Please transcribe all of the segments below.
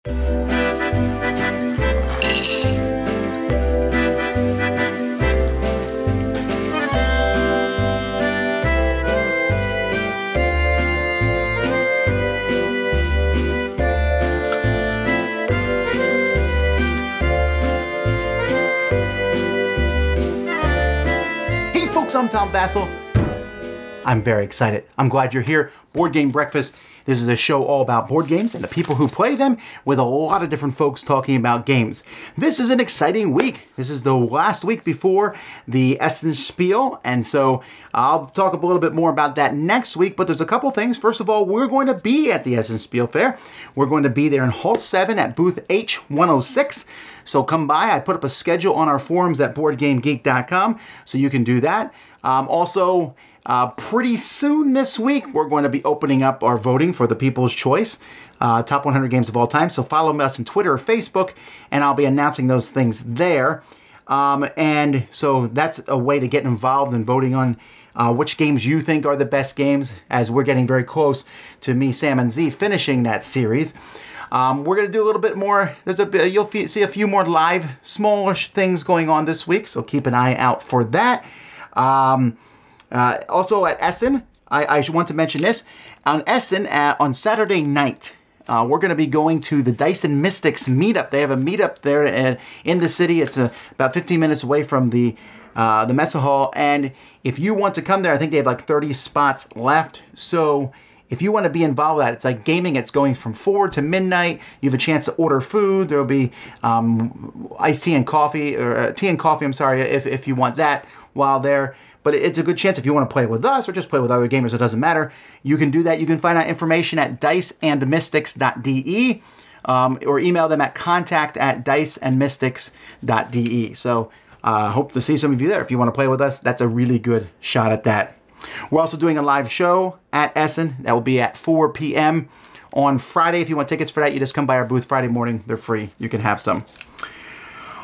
I'm Tom Vasel. I'm very excited. I'm glad you're here. Board Game Breakfast. This is a show all about board games and the people who play them, with a lot of different folks talking about games. This is an exciting week. This is the last week before the Essen Spiel, and so I'll talk a little bit more about that next week, but there's a couple things. First of all, we're going to be at the Essen Spiel Fair. We're going to be there in Hall 7 at booth H106. So come by. I put up a schedule on our forums at BoardGameGeek.com, so you can do that. Pretty soon this week, we're going to be opening up our voting for the People's Choice, top 100 games of all time. So follow us on Twitter or Facebook, and I'll be announcing those things there. And so that's a way to get involved in voting on which games you think are the best games, as we're getting very close to me, Sam, and Z finishing that series. We're going to do a little bit more. You'll see a few more live, smallish things going on this week, so keep an eye out for that. Also at Essen, I want to mention this. On Essen, on Saturday night, we're going to be going to the Dice and Mystics meetup. They have a meetup there in the city. It's about 15 minutes away from the Messe Hall. And if you want to come there, I think they have like 30 spots left. So if you want to be involved with that, it's like gaming. It's going from 4 to midnight. You have a chance to order food. There will be iced tea and coffee, or tea and coffee, I'm sorry, if you want that while there. But it's a good chance if you want to play with us or just play with other gamers, it doesn't matter. You can do that. You can find out information at diceandmystics.de or email them at contact@diceandmystics.de. So hope to see some of you there. If you want to play with us, that's a really good shot at that. We're also doing a live show at Essen. That will be at 4 p.m. on Friday. If you want tickets for that, you just come by our booth Friday morning. They're free. You can have some.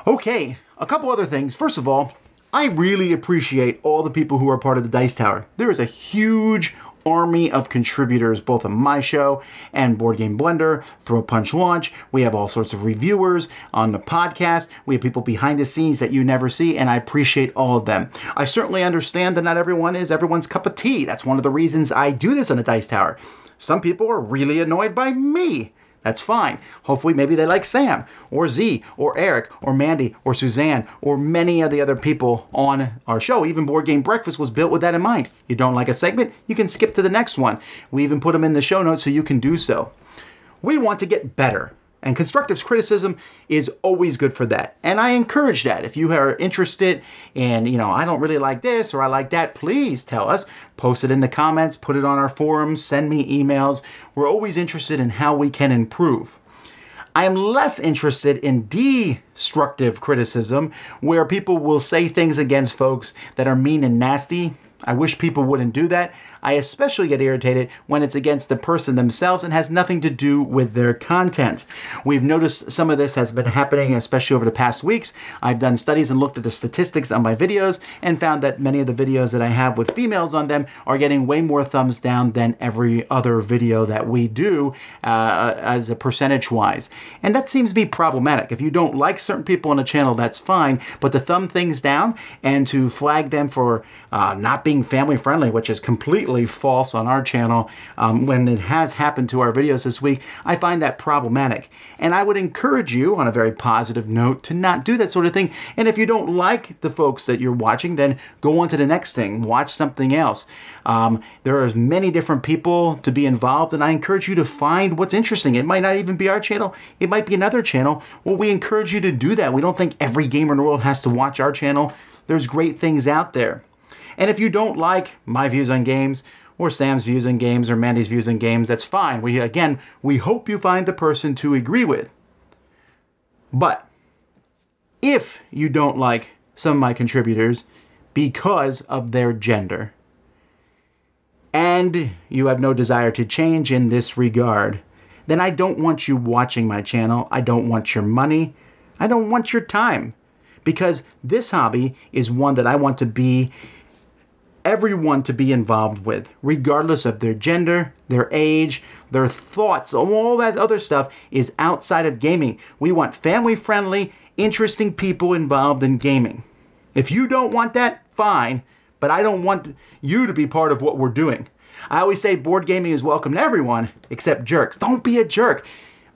Okay, a couple other things. First of all, I really appreciate all the people who are part of the Dice Tower. There is a huge army of contributors, both on my show and Board Game Blender, Throw Punch Launch. We have all sorts of reviewers on the podcast. We have people behind the scenes that you never see, and I appreciate all of them. I certainly understand that not everyone is everyone's cup of tea. That's one of the reasons I do this on the Dice Tower. Some people are really annoyed by me. That's fine. Hopefully maybe they like Sam, or Z, or Eric, or Mandy, or Suzanne, or many of the other people on our show. Even Board Game Breakfast was built with that in mind. You don't like a segment, you can skip to the next one. We even put them in the show notes so you can do so. We want to get better, and constructive criticism is always good for that. And I encourage that. If you are interested in, I don't really like this or I like that, please tell us. Post it in the comments, put it on our forums, send me emails. We're always interested in how we can improve. I am less interested in destructive criticism, where people will say things against folks that are mean and nasty. I wish people wouldn't do that. I especially get irritated when it's against the person themselves and has nothing to do with their content. We've noticed some of this has been happening, especially over the past weeks. I've done studies and looked at the statistics on my videos and found that many of the videos that I have with females on them are getting way more thumbs down than every other video that we do as a percentage-wise. And that seems to be problematic. If you don't like certain people on the channel, that's fine, but to thumb things down and to flag them for not being family-friendly, which is completely false on our channel, when it has happened to our videos this week, I find that problematic. And I would encourage you, on a very positive note, to not do that sort of thing. And if you don't like the folks that you're watching, then go on to the next thing. Watch something else. There are many different people to be involved, and I encourage you to find what's interesting. It might not even be our channel. It might be another channel. Well, we encourage you to do that. We don't think every gamer in the world has to watch our channel. There's great things out there. And if you don't like my views on games, or Sam's views on games, or Mandy's views on games, that's fine. We hope you find the person to agree with. But if you don't like some of my contributors because of their gender, and you have no desire to change in this regard, then I don't want you watching my channel. I don't want your money. I don't want your time. Because this hobby is one that I want to be everyone to be involved with, regardless of their gender, their age, their thoughts, all that other stuff is outside of gaming. We want family-friendly, interesting people involved in gaming. If you don't want that, fine, but I don't want you to be part of what we're doing. I always say board gaming is welcome to everyone except jerks. Don't be a jerk.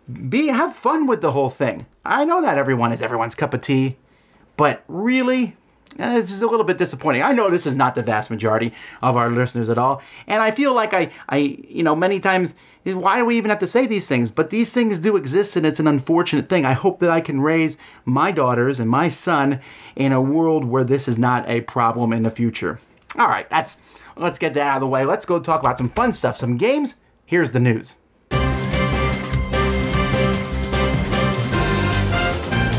Have fun with the whole thing. I know not everyone is everyone's cup of tea, but really, this is a little bit disappointing. I know this is not the vast majority of our listeners at all, and I feel like many times, why do we even have to say these things? But these things do exist, and it's an unfortunate thing. I hope that I can raise my daughters and my son in a world where this is not a problem in the future. All right, let's get that out of the way. Let's go talk about some fun stuff, some games. Here's the news.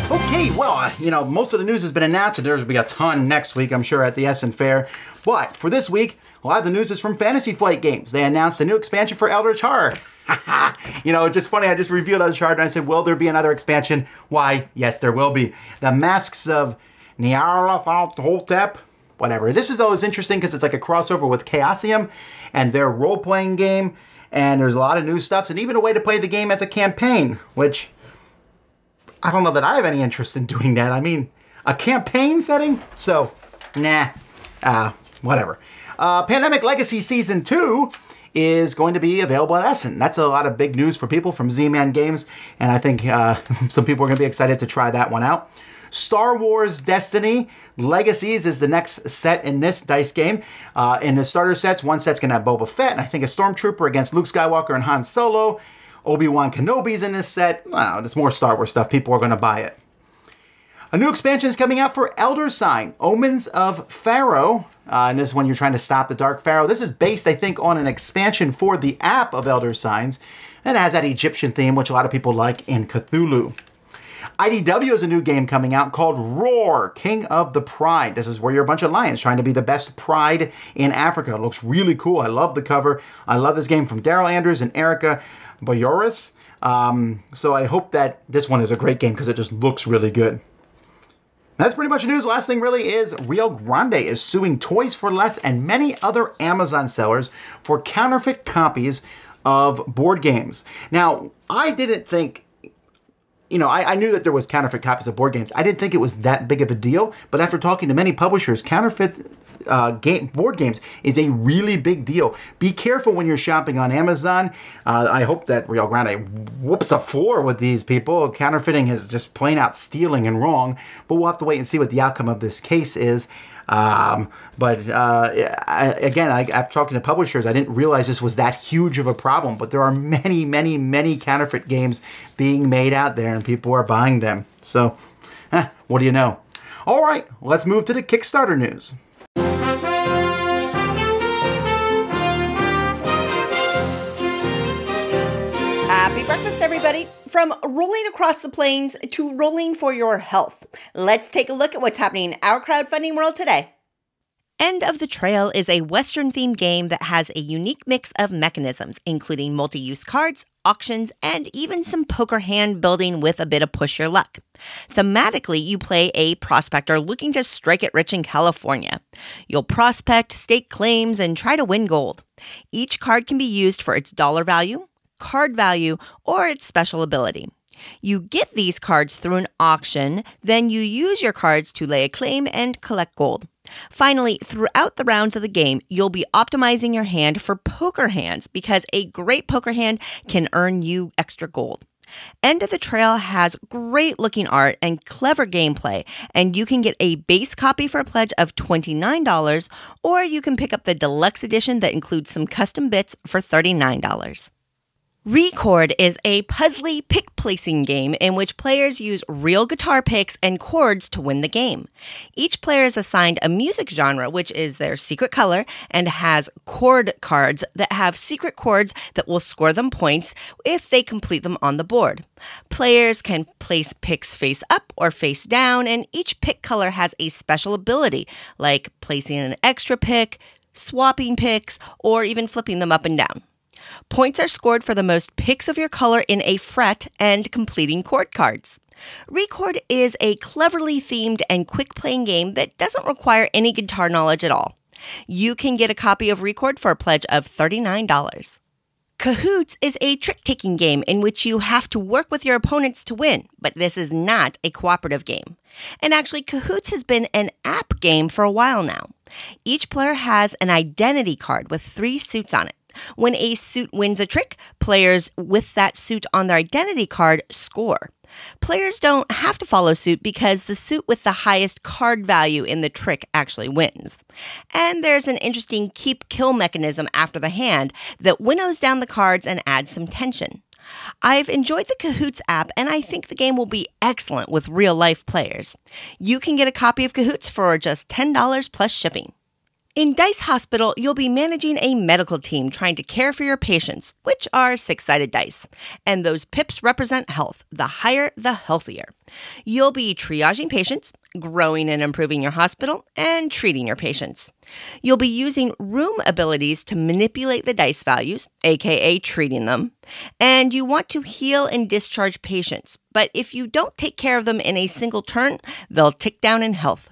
Okay, well, most of the news has been announced, and there's going to be a ton next week, I'm sure, at the Essen Fair. But for this week, a lot of the news is from Fantasy Flight Games. They announced a new expansion for Eldritch Horror. It's just funny, I just revealed Eldritch Horror, and I said, will there be another expansion? Why, yes, there will be. The Masks of Nyarlathotep, whatever. This is always interesting because it's like a crossover with Chaosium and their role-playing game, and there's a lot of new stuff, and even a way to play the game as a campaign, which I don't know that I have any interest in doing that. I mean, a campaign setting? So, nah, whatever. Pandemic Legacy Season 2 is going to be available at Essen. That's a lot of big news for people from Z-Man Games, and I think some people are going to be excited to try that one out. Star Wars Destiny Legacies is the next set in this dice game. In the starter sets, one set's going to have Boba Fett, and I think a Stormtrooper against Luke Skywalker and Han Solo. Obi-Wan Kenobi's in this set. There's more Star Wars stuff. People are going to buy it. A new expansion is coming out for Elder Sign, Omens of Pharaoh. And this is when you're trying to stop the Dark Pharaoh. This is based, I think, on an expansion for the app of Elder Signs. And it has that Egyptian theme, which a lot of people like in Cthulhu. IDW has a new game coming out called Roar, King of the Pride. This is where you're a bunch of lions trying to be the best pride in Africa. It looks really cool. I love the cover. I love this game from Daryl Andrews and Erica Boyoris. So I hope that this one is a great game because it just looks really good. That's pretty much the news. Last thing really is Rio Grande is suing Toys for Less and many other Amazon sellers for counterfeit copies of board games. Now, I didn't think, I knew that there was counterfeit copies of board games. I didn't think it was that big of a deal, but after talking to many publishers, counterfeit board games is a really big deal. Be careful when you're shopping on Amazon. I hope that Rio Grande whoops a floor with these people. Counterfeiting is just plain out stealing and wrong, but we'll have to wait and see what the outcome of this case is. After talking to publishers, I didn't realize this was that huge of a problem, but there are many, many, many counterfeit games being made out there and people are buying them. So, what do you know? All right, let's move to the Kickstarter news. Happy breakfast, everybody. From rolling across the plains to rolling for your health. Let's take a look at what's happening in our crowdfunding world today. End of the Trail is a Western-themed game that has a unique mix of mechanisms, including multi-use cards, auctions, and even some poker hand building with a bit of push your luck. Thematically, you play a prospector looking to strike it rich in California. You'll prospect, stake claims, and try to win gold. Each card can be used for its dollar value, card value, or its special ability. You get these cards through an auction, then you use your cards to lay a claim and collect gold. Finally, throughout the rounds of the game, you'll be optimizing your hand for poker hands because a great poker hand can earn you extra gold. End of the Trail has great looking art and clever gameplay, and you can get a base copy for a pledge of $29, or you can pick up the deluxe edition that includes some custom bits for $39. Record is a puzzly pick-placing game in which players use real guitar picks and chords to win the game. Each player is assigned a music genre, which is their secret color, and has chord cards that have secret chords that will score them points if they complete them on the board. Players can place picks face up or face down, and each pick color has a special ability, like placing an extra pick, swapping picks, or even flipping them up and down. Points are scored for the most picks of your color in a fret and completing chord cards. Record is a cleverly themed and quick-playing game that doesn't require any guitar knowledge at all. You can get a copy of Record for a pledge of $39. Cahoots is a trick-taking game in which you have to work with your opponents to win, but this is not a cooperative game. And actually, Cahoots has been an app game for a while now. Each player has an identity card with 3 suits on it. When a suit wins a trick, players with that suit on their identity card score. Players don't have to follow suit because the suit with the highest card value in the trick actually wins. And there's an interesting keep-kill mechanism after the hand that winnows down the cards and adds some tension. I've enjoyed the Cahoots app, and I think the game will be excellent with real-life players. You can get a copy of Cahoots for just $10 plus shipping. In Dice Hospital, you'll be managing a medical team trying to care for your patients, which are 6-sided dice. And those pips represent health. The higher, the healthier. You'll be triaging patients, growing and improving your hospital, and treating your patients. You'll be using room abilities to manipulate the dice values, aka treating them. And you want to heal and discharge patients. But if you don't take care of them in a single turn, they'll tick down in health.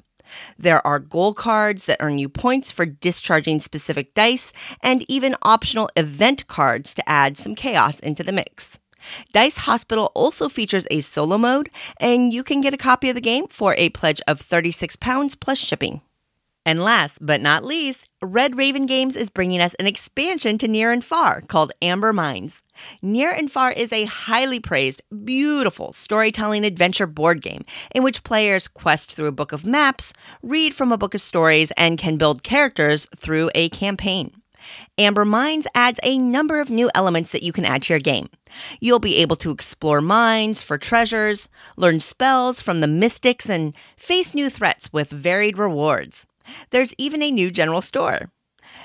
There are goal cards that earn you points for discharging specific dice, and even optional event cards to add some chaos into the mix. Dice Hospital also features a solo mode, and you can get a copy of the game for a pledge of £36 plus shipping. And last but not least, Red Raven Games is bringing us an expansion to Near and Far called Amber Mines. Near and Far is a highly praised, beautiful storytelling adventure board game in which players quest through a book of maps, read from a book of stories, and can build characters through a campaign. Amber Mines adds a number of new elements that you can add to your game. You'll be able to explore mines for treasures, learn spells from the mystics, and face new threats with varied rewards. There's even a new general store.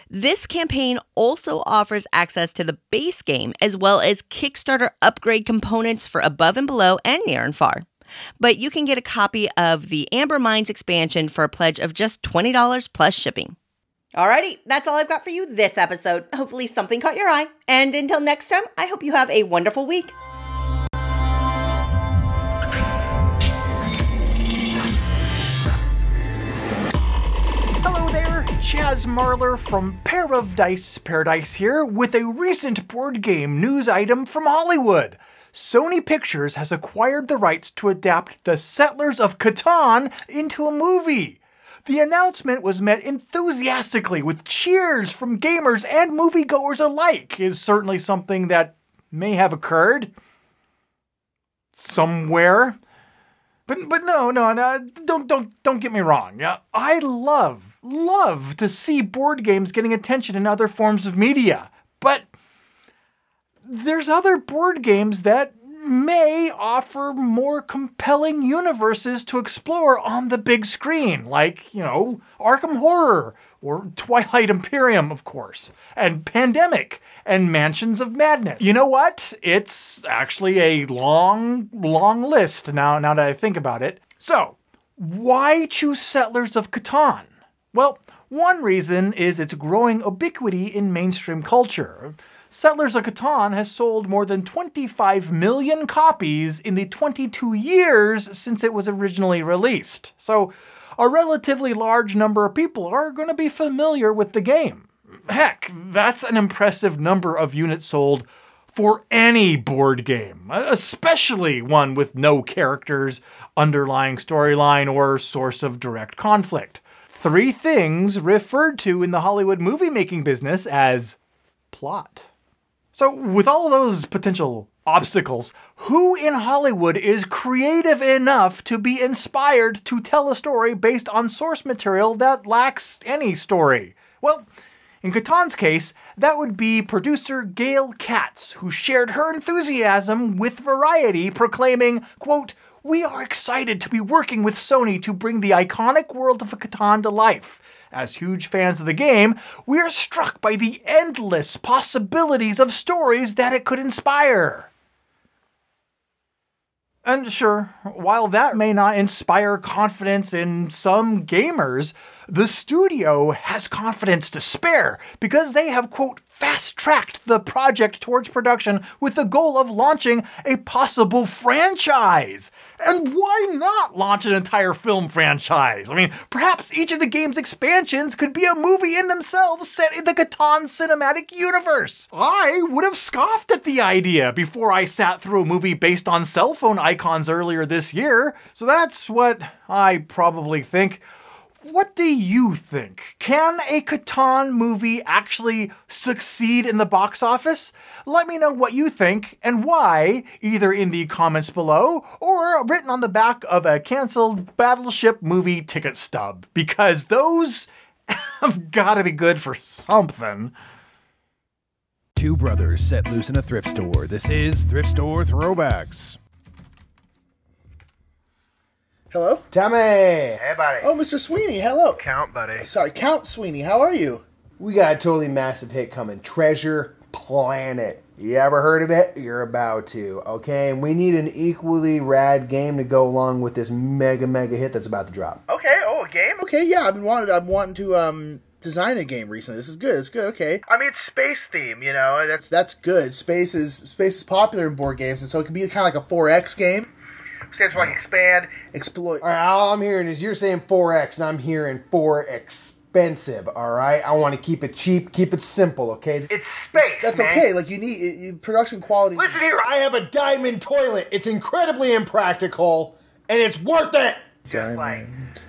This campaign also offers access to the base game as well as Kickstarter upgrade components for Above and Below and Near and Far. But you can get a copy of the Amber Mines expansion for a pledge of just $20 plus shipping. Alrighty, that's all I've got for you this episode. Hopefully something caught your eye. And until next time, I hope you have a wonderful week. Hello there, Chaz Marler from Pair of Dice Paradise here with a recent board game news item from Hollywood. Sony Pictures has acquired the rights to adapt the Settlers of Catan into a movie. The announcement was met enthusiastically with cheers from gamers and moviegoers alike. Is certainly something that may have occurred somewhere. But no, don't get me wrong. Yeah, I love to see board games getting attention in other forms of media. But there's other board games that may offer more compelling universes to explore on the big screen, like, Arkham Horror, or Twilight Imperium, of course, and Pandemic, and Mansions of Madness. You know what? It's actually a long list now that I think about it. So, why choose Settlers of Catan? Well, one reason is its growing ubiquity in mainstream culture. Settlers of Catan has sold more than 25 million copies in the 22 years since it was originally released. So, a relatively large number of people are going to be familiar with the game. Heck, that's an impressive number of units sold for any board game, especially one with no characters, underlying storyline, or source of direct conflict. 3 things referred to in the Hollywood movie-making business as plot. So, with all those potential obstacles, who in Hollywood is creative enough to be inspired to tell a story based on source material that lacks any story? Well, in Catan's case, that would be producer Gail Katz, who shared her enthusiasm with Variety, proclaiming, quote, "We are excited to be working with Sony to bring the iconic world of Catan to life. As huge fans of the game, we are struck by the endless possibilities of stories that it could inspire." And sure, while that may not inspire confidence in some gamers, The studio has confidence to spare because they have, quote, fast-tracked the project towards production with the goal of launching a possible franchise. And why not launch an entire film franchise? I mean, perhaps each of the game's expansions could be a movie in themselves set in the Catan cinematic universe. I would have scoffed at the idea before I sat through a movie based on cell phone icons earlier this year. So that's what I probably think. What do you think? Can a Catan movie actually succeed in the box office? Let me know what you think and why, either in the comments below or written on the back of a canceled Battleship movie ticket stub, because those have got to be good for something. Two brothers set loose in a thrift store. This is Thrift Store Throwbacks. Hello? Tommy! Hey, buddy. Oh, Mr. Sweeney, hello. Count, buddy. Sorry, Count Sweeney, how are you? We got a totally massive hit coming. Treasure Planet. You ever heard of it? You're about to, okay? And we need an equally rad game to go along with this mega hit that's about to drop. Okay, a game? Okay, yeah, I've been wanting to design a game recently. This is good, it's good, okay. I mean, it's space theme, you know? That's good. Space is popular in board games, and so it can be kind of like a 4X game. Stands for like expand, exploit. All right, all I'm hearing is you're saying 4X, and I'm hearing 4 expensive. All right, I want to keep it cheap, keep it simple. Okay, it's space. That's man. okay. Like you need production quality. Listen here, I have a diamond toilet. It's incredibly impractical, and it's worth it. Just like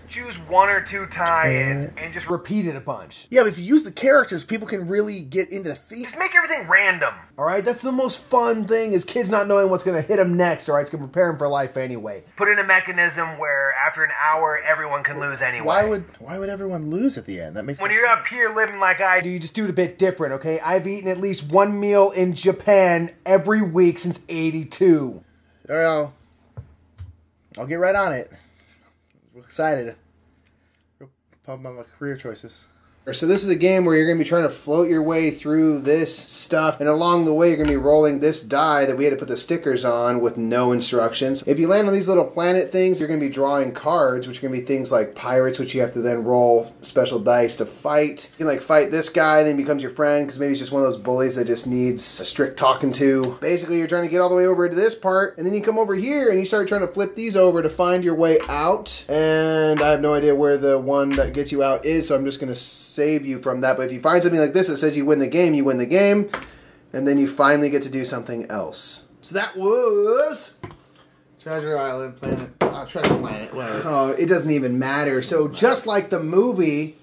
choose 1 or 2 tie-ins and just repeat it a bunch. Yeah, but if you use the characters, people can really get into the theme. Just make everything random. All right, that's the most fun thing is kids not knowing what's going to hit them next. All right, it's going to prepare them for life anyway. Put in a mechanism where after an hour, everyone can lose anyway. Why would everyone lose at the end? That makes when you're up here living like I do, you just do it a bit different. Okay, I've eaten at least 1 meal in Japan every week since '82. All right, I'll get right on it. We're excited. About my career choices. So this is a game where you're going to be trying to float your way through this stuff, and along the way you're going to be rolling this die that we had to put the stickers on with no instructions. If you land on these little planet things, you're going to be drawing cards, which are going to be things like pirates, which you have to then roll special dice to fight. You can like fight this guy, then he becomes your friend, because maybe he's just one of those bullies that just needs a strict talking to. Basically, you're trying to get all the way over to this part, and then you come over here and you start trying to flip these over to find your way out. And I have no idea where the one that gets you out is, so I'm just going to save you from that. But if you find something like this that says you win the game, you win the game, and then you finally get to do something else. So that was Treasure Island, Treasure Planet, whatever. Oh, it doesn't even matter. So just like the movie,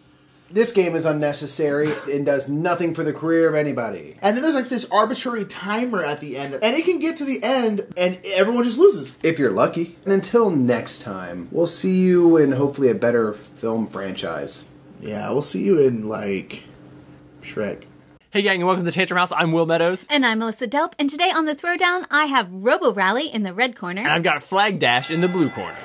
this game is unnecessary and does nothing for the career of anybody. And then there's like this arbitrary timer at the end, and it can get to the end and everyone just loses. If you're lucky. And until next time, we'll see you in hopefully a better film franchise. Yeah, we'll see you in, like, Shrek. Hey gang, and welcome to Tantrum House. I'm Will Meadows. And I'm Melissa Delp, and today on the Throwdown, I have Roborally in the red corner. And I've got Flagdash in the blue corner.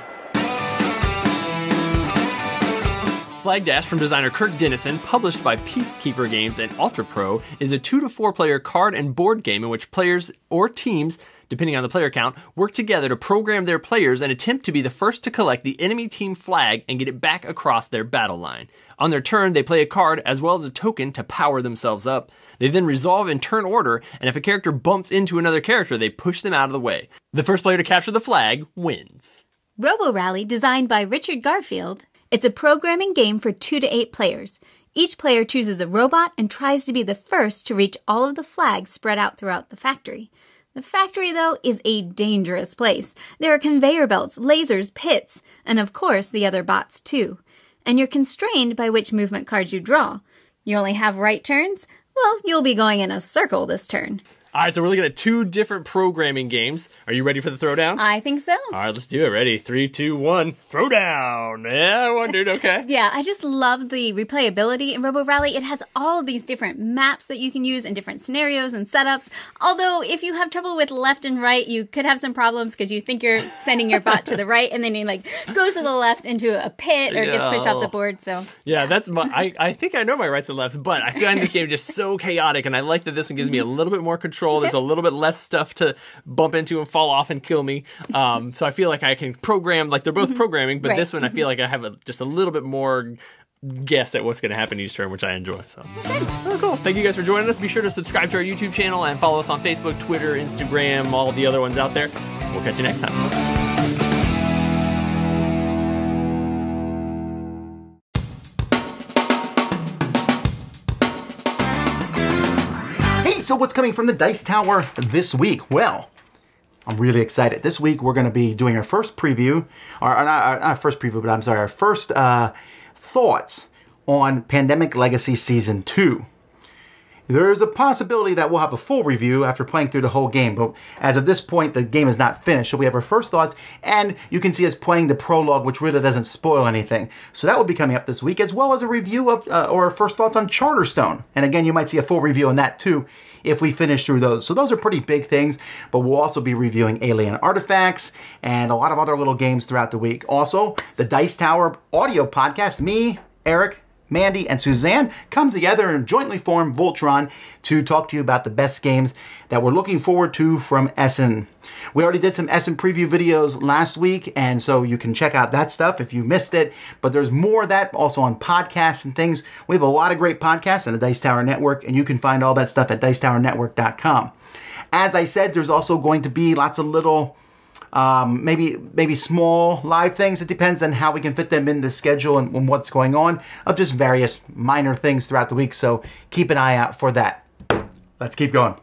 Flagdash from designer Kirk Dennison, published by Peacekeeper Games and Ultra Pro, is a 2 to 4 player card and board game in which players or teams, depending on the player count, work together to program their players and attempt to be the first to collect the enemy team flag and get it back across their battle line. On their turn, they play a card as well as a token to power themselves up. They then resolve in turn order, and if a character bumps into another character, they push them out of the way. The first player to capture the flag wins. Roborally, designed by Richard Garfield, it's a programming game for 2 to 8 players. Each player chooses a robot and tries to be the first to reach all of the flags spread out throughout the factory. The factory, though, is a dangerous place. There are conveyor belts, lasers, pits, and of course the other bots too. And you're constrained by which movement cards you draw. You only have right turns? Well, you'll be going in a circle this turn. All right, so we're looking at 2 different programming games. Are you ready for the Throwdown? I think so. All right, let's do it. Ready? 3, 2, 1. Throwdown. Yeah, I wondered. Okay. Yeah, I just love the replayability in Roborally. It has all of these different maps that you can use in different scenarios and setups. Although, if you have trouble with left and right, you could have some problems because you think you're sending your bot to the right, and then he like goes to the left into a pit or gets pushed off the board. So yeah, that's my. I think I know my rights and lefts, but I find this game just so chaotic, and I like that this one gives me a little bit more control. There's a little bit less stuff to bump into and fall off and kill me. So I feel like I can program, like they're both programming, but this one I feel like I have just a little bit more guess at what's going to happen each turn, which I enjoy. So, oh, cool. Thank you guys for joining us. Be sure to subscribe to our YouTube channel and follow us on Facebook, Twitter, Instagram, all the other ones out there. We'll catch you next time. So what's coming from the Dice Tower this week? Well, I'm really excited. This week we're going to be doing our first preview, or not first preview, but I'm sorry, our first thoughts on Pandemic Legacy Season 2. There's a possibility that we'll have a full review after playing through the whole game, but as of this point, the game is not finished, so we have our first thoughts, and you can see us playing the prologue, which really doesn't spoil anything. So that will be coming up this week, as well as a review of, or our first thoughts on Charterstone. And again, you might see a full review on that too, if we finish through those. So those are pretty big things, but we'll also be reviewing Alien Artifacts and a lot of other little games throughout the week. Also, the Dice Tower audio podcast, me, Eric, Mandy, and Suzanne come together and jointly form Voltron to talk to you about the best games that we're looking forward to from Essen. We already did some Essen preview videos last week, and so you can check out that stuff if you missed it, but there's more of that also on podcasts and things. We have a lot of great podcasts on the Dice Tower Network, and you can find all that stuff at dicetowernetwork.com. As I said, there's also going to be lots of little maybe small live things. It depends on how we can fit them in the schedule and what's going on, of just various minor things throughout the week. So keep an eye out for that. Let's keep going.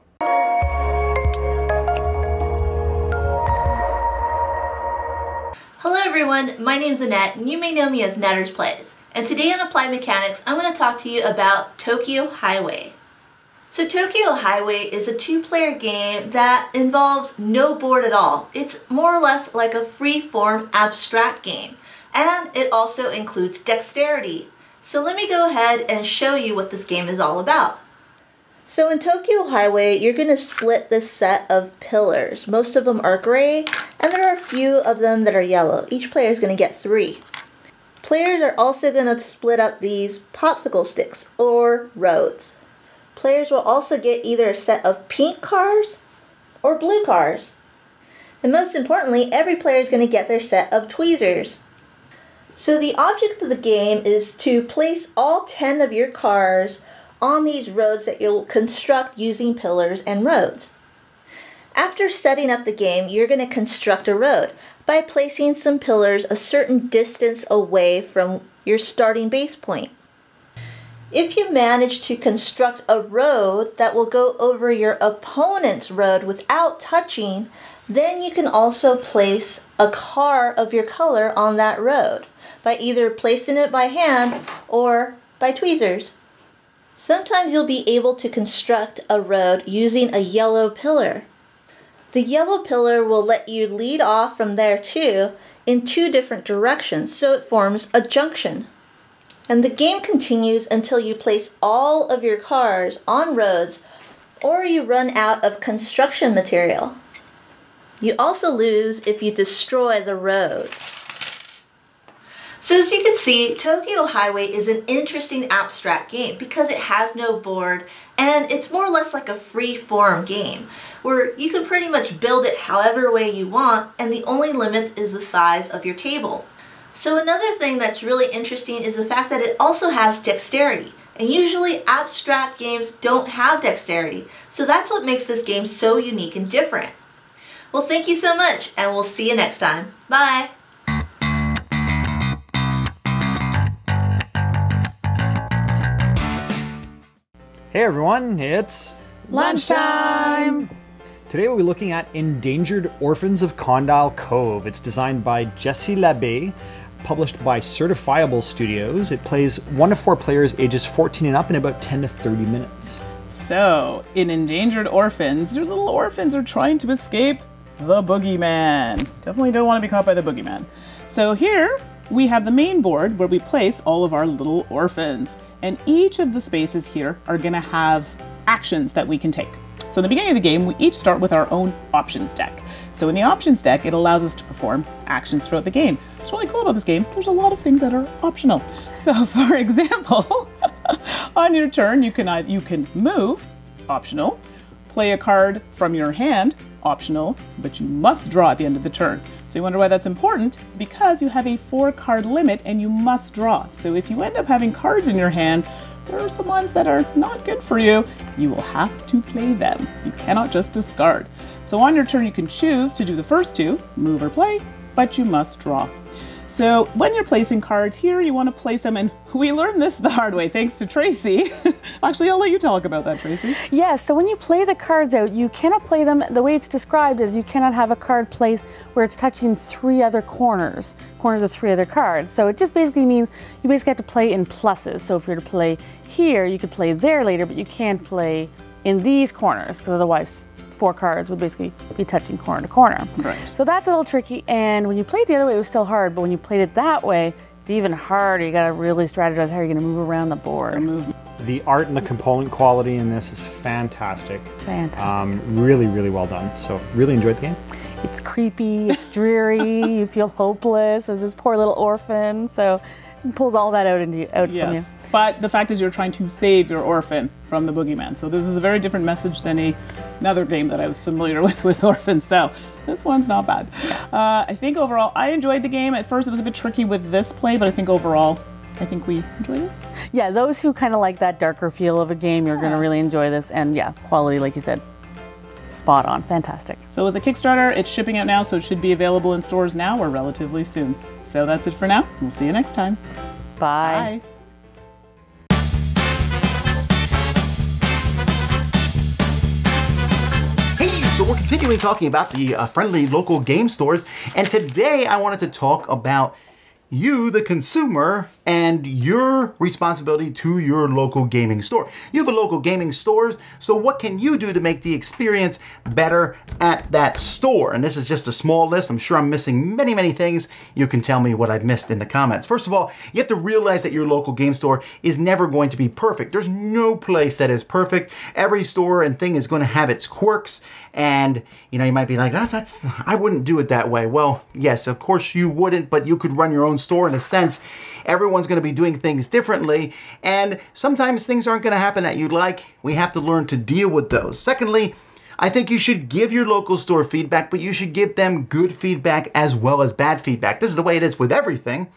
Hello everyone, my name's Annette, and you may know me as Netters Plays. And today on Applied Mechanics, I'm going to talk to you about Tokyo Highway. So Tokyo Highway is a two-player game that involves no board at all. It's more or less like a free-form abstract game. And it also includes dexterity. So let me go ahead and show you what this game is all about. So in Tokyo Highway, you're going to split this set of pillars. Most of them are gray, and there are a few of them that are yellow. Each player is going to get 3. Players are also going to split up these popsicle sticks, or roads. Players will also get either a set of pink cars or blue cars. And most importantly, every player is going to get their set of tweezers. So the object of the game is to place all 10 of your cars on these roads that you'll construct using pillars and roads. After setting up the game, you're going to construct a road by placing some pillars a certain distance away from your starting base point. If you manage to construct a road that will go over your opponent's road without touching, then you can also place a car of your color on that road by either placing it by hand or by tweezers. Sometimes you'll be able to construct a road using a yellow pillar. The yellow pillar will let you lead off from there too in 2 different directions, so it forms a junction. And the game continues until you place all of your cars on roads or you run out of construction material. You also lose if you destroy the roads. So as you can see, Tokyo Highway is an interesting abstract game because it has no board and it's more or less like a free-form game where you can pretty much build it however way you want, and the only limit is the size of your table. So another thing that's really interesting is the fact that it also has dexterity. And usually abstract games don't have dexterity. So that's what makes this game so unique and different. Well, thank you so much, and we'll see you next time. Bye! Hey everyone, it's lunchtime! Today we'll be looking at Endangered Orphans of Condyle Cove. It's designed by Jesse Labbé, published by Certifiable Studios. It plays 1 to 4 players ages 14 and up in about 10 to 30 minutes. So, in Endangered Orphans, your little orphans are trying to escape the boogeyman. Definitely don't want to be caught by the boogeyman. So here, we have the main board where we place all of our little orphans. And each of the spaces here are going to have actions that we can take. So in the beginning of the game, we each start with our own options deck. So in the options deck, it allows us to perform actions throughout the game. What's really cool about this game, there's a lot of things that are optional. So for example, on your turn, you can move, optional, play a card from your hand, optional, but you must draw at the end of the turn. So you wonder why that's important? It's because you have a 4-card limit and you must draw. So if you end up having cards in your hand, there are some ones that are not good for you. You will have to play them. You cannot just discard. So on your turn, you can choose to do the first 2, move or play, but you must draw. So when you're placing cards here, you want to place them, and we learned this the hard way thanks to Tracy. Actually, I'll let you talk about that, Tracy. Yeah, so when you play the cards out, you cannot play them, the way it's described is you cannot have a card placed where it's touching 3 other corners of 3 other cards. So it just basically means you basically have to play in pluses. So if you're to play here, you could play there later, but you can't play in these corners, because otherwise 4 cards would basically be touching corner to corner. Right. So that's a little tricky, and when you play it the other way, it was still hard, but when you played it that way, it's even harder. You gotta really strategize how you're gonna move around the board. The art and the component quality in this is fantastic. Fantastic. Really, really well done. So really enjoyed the game. It's creepy, it's dreary, you feel hopeless as this poor little orphan, so it pulls all that out from you. But the fact is you're trying to save your orphan from the boogeyman. So this is a very different message than another game that I was familiar with orphans. So this one's not bad. I think overall I enjoyed the game. At first it was a bit tricky with this play, but I think overall I think we enjoyed it. Yeah, those who kind of like that darker feel of a game, you're going to really enjoy this. And yeah, quality, like you said, spot on. Fantastic. So it was a Kickstarter. It's shipping out now, so it should be available in stores now or relatively soon. So that's it for now. We'll see you next time. Bye. Bye. So we're continuing talking about the friendly local game stores, and today I wanted to talk about you, the consumer, and your responsibility to your local gaming store. You have a local gaming store, so what can you do to make the experience better at that store? And this is just a small list. I'm sure I'm missing many, many things. You can tell me what I've missed in the comments. First of all, you have to realize that your local game store is never going to be perfect. There's no place that is perfect. Every store and thing is going to have its quirks, and you know, you might be like, I wouldn't do it that way. Well, yes, of course you wouldn't, but you could run your own store in a sense. Everyone's going to be doing things differently, and sometimes things aren't going to happen that you'd like. We have to learn to deal with those. Secondly, I think you should give your local store feedback, but you should give them good feedback as well as bad feedback. This is the way it is with everything.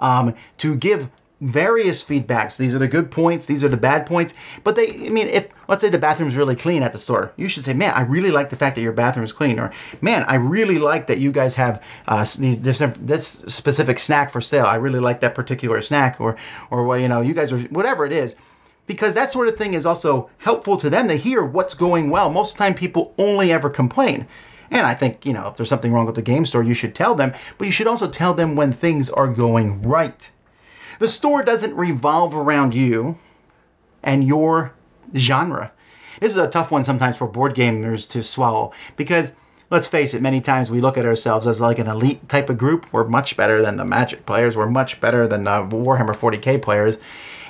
To give various feedbacks. These are the good points, these are the bad points. But if, let's say the bathroom's really clean at the store, you should say, man, I really like the fact that your bathroom is clean. Or, man, I really like that you guys have this specific snack for sale. I really like that particular snack. Or well, you know, you guys are, whatever it is. Because that sort of thing is also helpful to them to hear what's going well. Most of the time, people only ever complain. And I think, you know, if there's something wrong with the game store, you should tell them. But you should also tell them when things are going right. The store doesn't revolve around you and your genre. This is a tough one sometimes for board gamers to swallow because, let's face it, many times we look at ourselves as like an elite type of group. We're much better than the Magic players. We're much better than the Warhammer 40K players.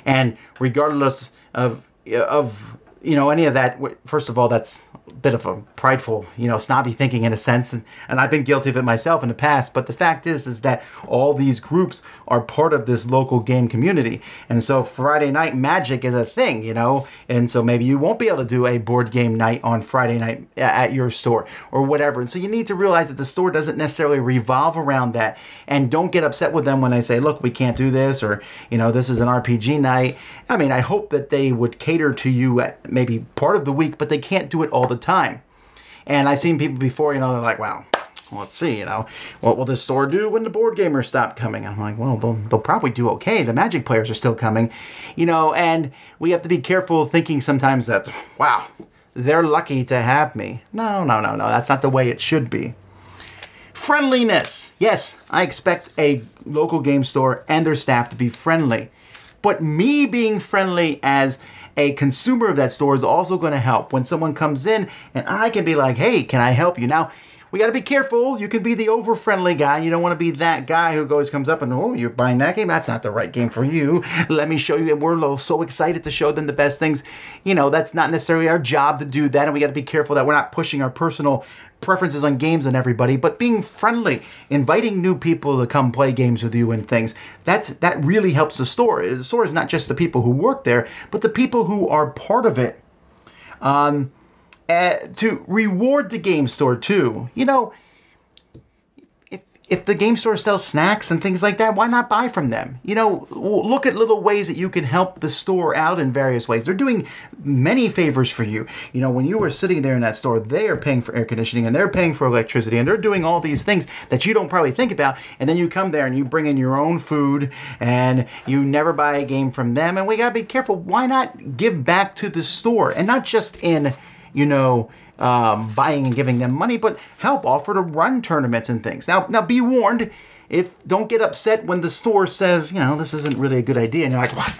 And regardless of you know, any of that, first of all, that's a bit of a prideful, you know, snobby thinking in a sense, and I've been guilty of it myself in the past, but the fact is that all these groups are part of this local game community, and so Friday night magic is a thing, you know, and so maybe you won't be able to do a board game night on Friday night at your store, or whatever, and so you need to realize that the store doesn't necessarily revolve around that, and don't get upset with them when they say, look, we can't do this, or, you know, this is an RPG night. I mean, I hope that they would cater to you at maybe part of the week, but they can't do it all the time. And I've seen people before, you know, they're like, well, let's see, you know, what will the store do when the board gamers stop coming? I'm like, well, they'll probably do okay. The Magic players are still coming, you know, and we have to be careful thinking sometimes that, wow, they're lucky to have me. No, that's not the way it should be. Friendliness. Yes, I expect a local game store and their staff to be friendly. But me being friendly as a consumer of that store is also going to help when someone comes in and I can be like, hey, can I help you? Now, we got to be careful. You can be the over-friendly guy. You don't want to be that guy who always comes up and, oh, you're buying that game? That's not the right game for you. Let me show you. And we're so excited to show them the best things. You know, that's not necessarily our job to do that. And we got to be careful that we're not pushing our personal preferences on games on everybody, but being friendly, inviting new people to come play games with you and things, that really helps the store. The store is not just the people who work there, but the people who are part of it. to reward the game store too. You know, if the game store sells snacks and things like that, why not buy from them? You know, look at little ways that you can help the store out in various ways. They're doing many favors for you. You know, when you were sitting there in that store, they are paying for air conditioning and they're paying for electricity and they're doing all these things that you don't probably think about. And then you come there and you bring in your own food and you never buy a game from them. And we gotta be careful. Why not give back to the store? And not just in, you know, buying and giving them money, but help offer to run tournaments and things. Now be warned, don't get upset when the store says, you know, this isn't really a good idea, and you're like, what?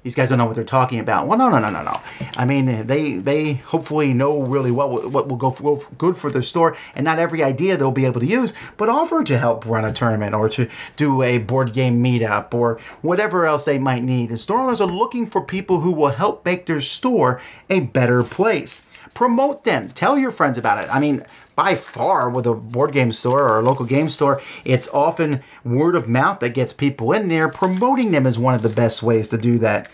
These guys don't know what they're talking about. Well, no. I mean, they hopefully know really well what will go good for their store, and not every idea they'll be able to use, but offer to help run a tournament or to do a board game meetup or whatever else they might need. And store owners are looking for people who will help make their store a better place. Promote them. Tell your friends about it. I mean, by far with a board game store or a local game store, it's often word of mouth that gets people in there. Promoting them is one of the best ways to do that.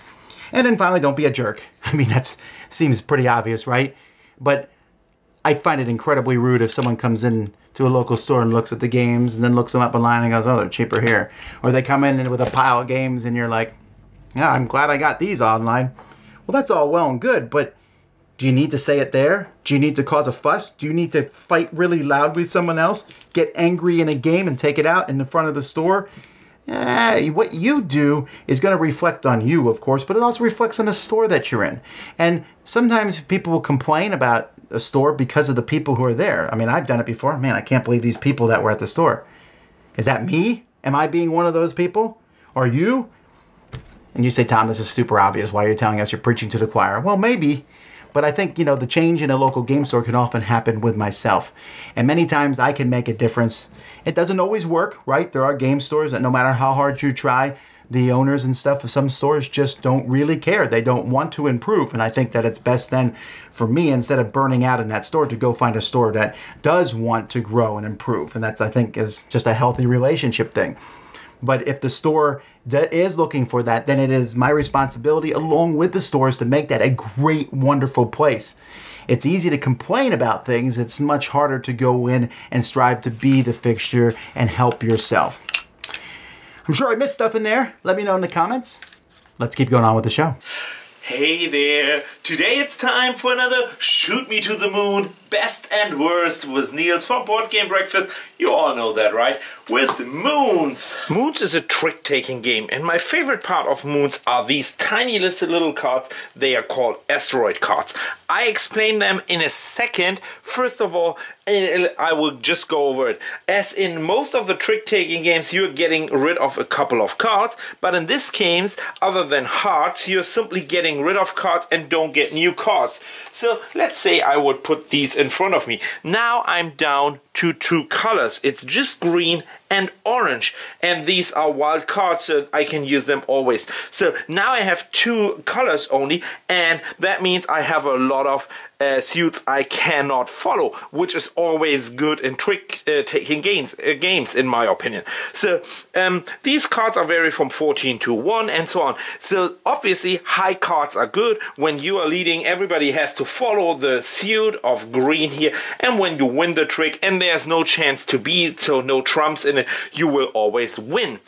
And then finally, don't be a jerk. I mean, that seems pretty obvious, right? But I find it incredibly rude if someone comes in to a local store and looks at the games and then looks them up online and goes, oh, they're cheaper here. Or they come in with a pile of games and you're like, yeah, I'm glad I got these online. Well, that's all well and good, but do you need to say it there? Do you need to cause a fuss? Do you need to fight really loud with someone else? Get angry in a game and take it out in the front of the store? What you do is going to reflect on you, of course, but it also reflects on the store that you're in. And sometimes people will complain about a store because of the people who are there. I mean, I've done it before. Man, I can't believe these people that were at the store. Is that me? Am I being one of those people? Or you? And you say, Tom, this is super obvious. Why are you telling us you're preaching to the choir? Well, maybe. But I think, you know, the change in a local game store can often happen with myself. And many times I can make a difference. It doesn't always work, right? There are game stores that no matter how hard you try, the owners and stuff of some stores just don't really care. They don't want to improve. And I think that it's best then for me, instead of burning out in that store, to go find a store that does want to grow and improve. And that's, I think, is just a healthy relationship thing. But if the store is looking for that, then it is my responsibility along with the stores to make that a great, wonderful place. It's easy to complain about things. It's much harder to go in and strive to be the fixture and help yourself. I'm sure I missed stuff in there. Let me know in the comments. Let's keep going on with the show. Hey there! Today it's time for another Shoot Me to the Moon Best and Worst with Niels from Board Game Breakfast. You all know that, right? With Moons! Moons is a trick-taking game, and my favorite part of Moons are these tiny little cards. They are called asteroid cards. I explain them in a second. First of all, I will just go over it. As in most of the trick-taking games, you're getting rid of a couple of cards, but in this case, other than hearts, you're simply getting rid of cards and don't get new cards. So let's say I would put these in front of me. Now I'm down to 2 colors. It's just green and orange, and these are wild cards, so I can use them always. So now I have 2 colors only, and that means I have a lot of suits I cannot follow, which is always good in trick-taking games, in my opinion. So these cards are vary from 14 to 1 and so on. So obviously high cards are good. When you are leading, everybody has to follow the suit of green here, and when you win the trick and there's no chance to beat, so no trumps in it, you will always win.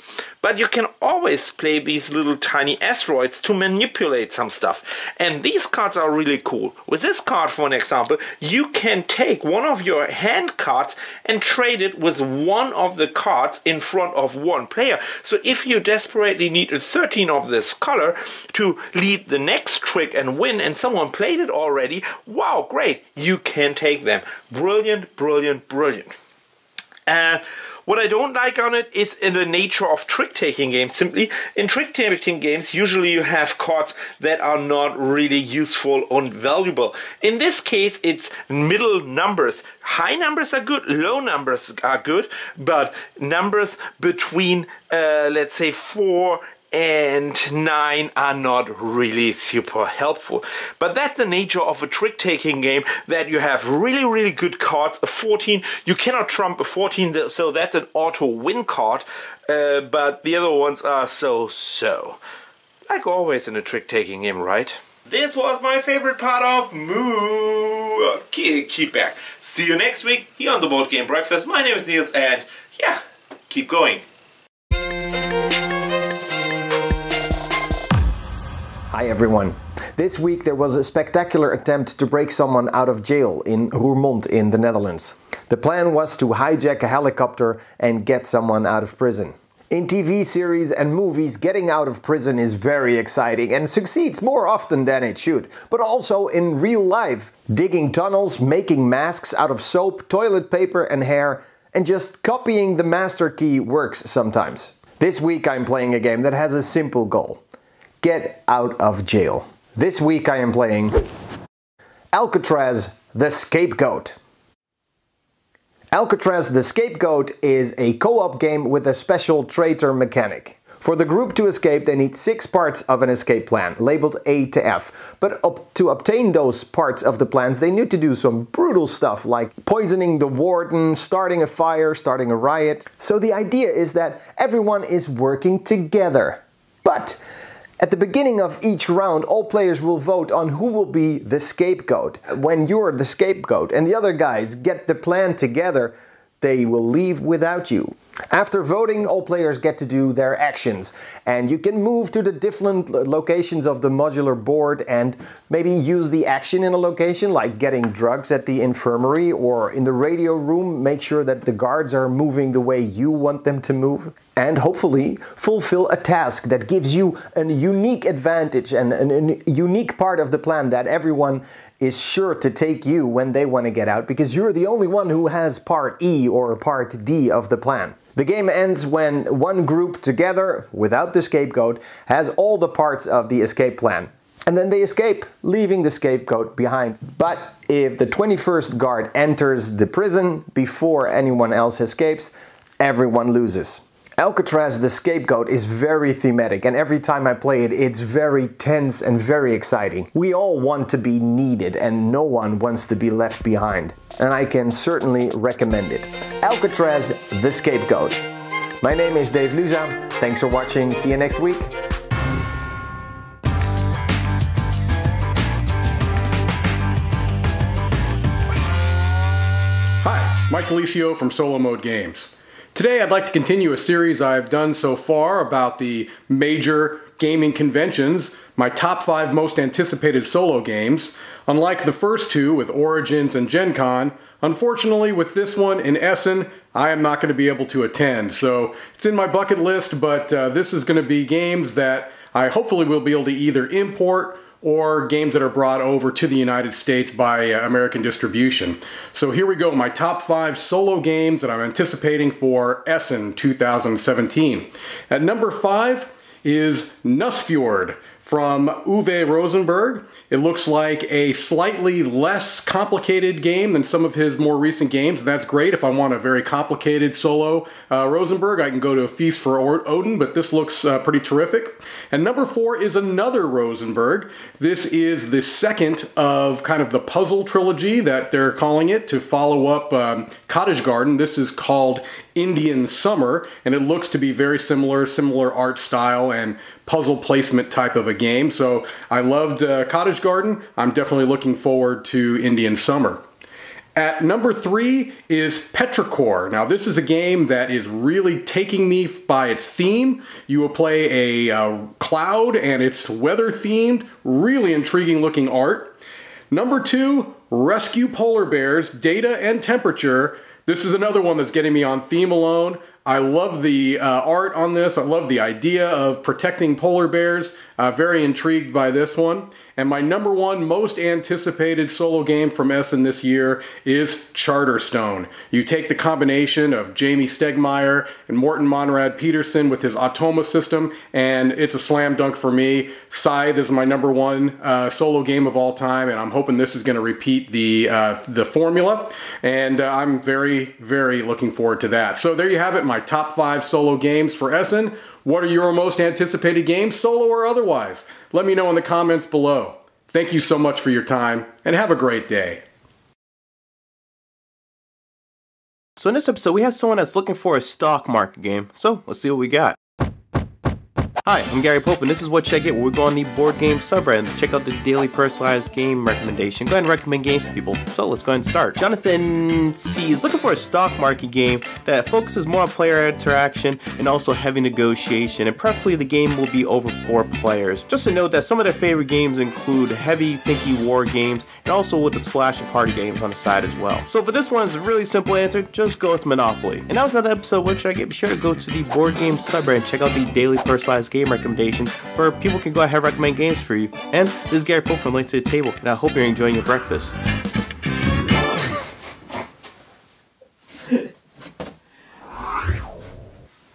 But you can always play these little tiny asteroids to manipulate some stuff. And these cards are really cool. With this card, for an example, you can take one of your hand cards and trade it with one of the cards in front of one player. So if you desperately need a 13 of this color to lead the next trick and win, and someone played it already, wow, great, you can take them. Brilliant, brilliant, brilliant. What I don't like on it is in the nature of trick-taking games. Simply, in trick-taking games, usually you have cards that are not really useful and valuable. In this case, it's middle numbers. High numbers are good, low numbers are good, but numbers between, let's say, 4 and 9 are not really super helpful. But that's the nature of a trick-taking game, that you have really, really good cards. A 14, you cannot trump a 14, so that's an auto-win card, but the other ones are so-so. Like always in a trick-taking game, right? This was my favorite part of Moon. keep back. See you next week here on the Board Game Breakfast. My name is Niels, and yeah, keep going. Hi everyone. This week there was a spectacular attempt to break someone out of jail in Roermond in the Netherlands. The plan was to hijack a helicopter and get someone out of prison. In TV series and movies, getting out of prison is very exciting and succeeds more often than it should. But also in real life, digging tunnels, making masks out of soap, toilet paper and hair, and just copying the master key works sometimes. This week I'm playing a game that has a simple goal. Get out of jail. This week I am playing Alcatraz the Scapegoat. Alcatraz the Scapegoat is a co-op game with a special traitor mechanic. For the group to escape, they need 6 parts of an escape plan, labeled A to F. But to obtain those parts of the plans, they need to do some brutal stuff, like poisoning the warden, starting a fire, starting a riot. So the idea is that everyone is working together. But at the beginning of each round, all players will vote on who will be the scapegoat. When you're the scapegoat and the other guys get the plan together, they will leave without you. After voting, all players get to do their actions, and you can move to the different locations of the modular board and maybe use the action in a location, like getting drugs at the infirmary, or in the radio room, make sure that the guards are moving the way you want them to move, and hopefully fulfill a task that gives you a unique advantage and a unique part of the plan that everyone is sure to take you when they want to get out, because you're the only one who has part E or part D of the plan. The game ends when one group together, without the scapegoat, has all the parts of the escape plan. And then they escape, leaving the scapegoat behind. But if the 21st guard enters the prison before anyone else escapes, everyone loses. Alcatraz the Scapegoat is very thematic, and every time I play it, it's very tense and very exciting. We all want to be needed, and no one wants to be left behind. And I can certainly recommend it. Alcatraz the Scapegoat. My name is Dave Luza. Thanks for watching. See you next week. Hi, Mike Delisio from Solomode Games. Today I'd like to continue a series I've done so far about the major gaming conventions, my top 5 most anticipated solo games. Unlike the first 2 with Origins and Gen Con, unfortunately with this one in Essen, I am not going to be able to attend. So it's in my bucket list, but this is going to be games that I hopefully will be able to either import or games that are brought over to the United States by American distribution. So here we go, my top 5 solo games that I'm anticipating for Essen 2017. At number 5 is Nussfjord from Uwe Rosenberg. It looks like a slightly less complicated game than some of his more recent games. That's great. If I want a very complicated solo Rosenberg, I can go to A Feast for Odin, but this looks pretty terrific. And number 4 is another Rosenberg. This is the second of kind of the puzzle trilogy that they're calling it to follow up Cottage Garden. This is called Indian Summer, and it looks to be very similar art style and puzzle placement type of a game. So I loved Cottage Garden. I'm definitely looking forward to Indian Summer. At number 3 is Petrichor. Now this is a game that is really taking me by its theme. You will play a cloud and it's weather themed, really intriguing looking art. Number 2, Rescue Polar Bears, Data and Temperature. This is another one that's getting me on theme alone. I love the art on this. I love the idea of protecting polar bears. Very intrigued by this one. And my number 1 most anticipated solo game from Essen this year is Charterstone. You take the combination of Jamie Stegmaier and Morten Monrad Peterson with his Automa system, and it's a slam dunk for me. Scythe is my number 1 solo game of all time, and I'm hoping this is going to repeat the formula. And I'm very, very looking forward to that. So there you have it, my top 5 solo games for Essen. What are your most anticipated games, solo or otherwise? Let me know in the comments below. Thank you so much for your time, and have a great day. So in this episode, we have someone that's looking for a stock market game. So let's see what we got. Hi, I'm Gary Pope, and this is what you get when we go on the Board Game subreddit and check out the daily personalized game recommendation. Go ahead and recommend games for people. So let's go ahead and start. Jonathan C is looking for a stock market game that focuses more on player interaction and also heavy negotiation, and preferably the game will be over 4 players. Just to note that some of their favorite games include heavy, thinky war games, and also with a splash of party games on the side as well. So for this one, it's a really simple answer, just go with Monopoly. And that was another episode What Should I Get? Be sure to go to the Board Game subreddit and check out the daily personalized game recommendation where people can go ahead and recommend games for you. And this is Gary Pope from Late to the Table, and I hope you're enjoying your breakfast.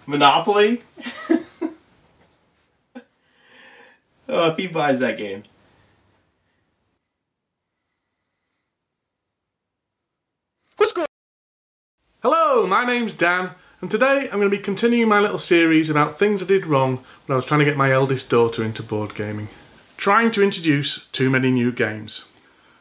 Monopoly? Oh, if he buys that game. What's going on? Hello, my name's Dan, and today I'm going to be continuing my little series about things I did wrong when I was trying to get my eldest daughter into board gaming. Trying to introduce too many new games.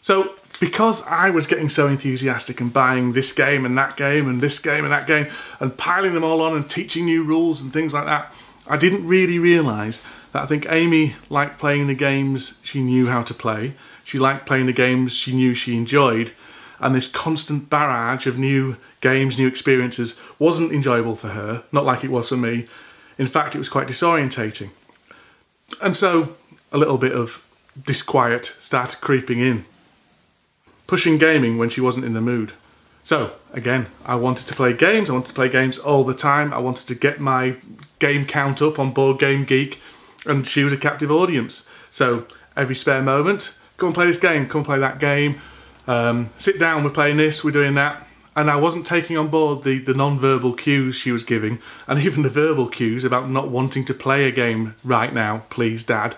So, because I was getting so enthusiastic and buying this game and that game and this game and that game and piling them all on and teaching new rules and things like that, I didn't really realise that I think Amy liked playing the games she knew how to play, she liked playing the games she knew she enjoyed, and this constant barrage of new games, new experiences wasn't enjoyable for her, not like it was for me. In fact, it was quite disorientating. And so a little bit of disquiet started creeping in, pushing gaming when she wasn't in the mood. So again, I wanted to play games, I wanted to play games all the time, I wanted to get my game count up on Board Game Geek, and she was a captive audience. So every spare moment, come and play this game, come and play that game, sit down, we're playing this, we're doing that. And I wasn't taking on board the non-verbal cues she was giving, and even the verbal cues about not wanting to play a game right now, please Dad.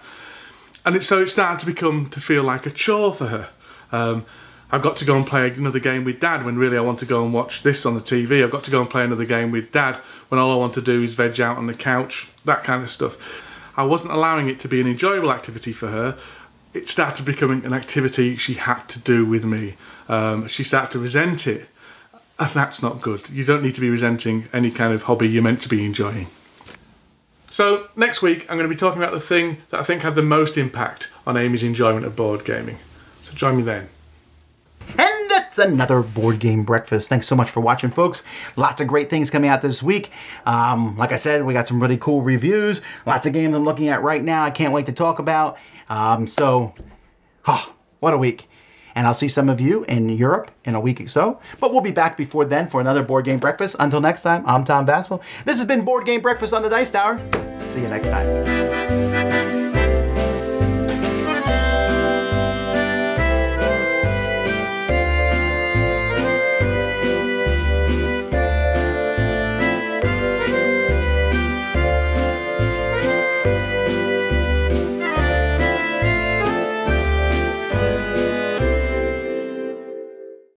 And so it started to feel like a chore for her. I've got to go and play another game with Dad when really I want to go and watch this on the TV. I've got to go and play another game with Dad when all I want to do is veg out on the couch, that kind of stuff. I wasn't allowing it to be an enjoyable activity for her. It started becoming an activity she had to do with me. She started to resent it. And that's not good. You don't need to be resenting any kind of hobby you're meant to be enjoying. So next week I'm going to be talking about the thing that I think had the most impact on Amy's enjoyment of board gaming. So join me then. And that's another Board Game Breakfast. Thanks so much for watching, folks. Lots of great things coming out this week. Like I said, we got some really cool reviews. Lots of games I'm looking at right now I can't wait to talk about. What a week. And I'll see some of you in Europe in a week or so. But we'll be back before then for another Board Game Breakfast. Until next time, I'm Tom Vasel. This has been Board Game Breakfast on the Dice Tower. See you next time.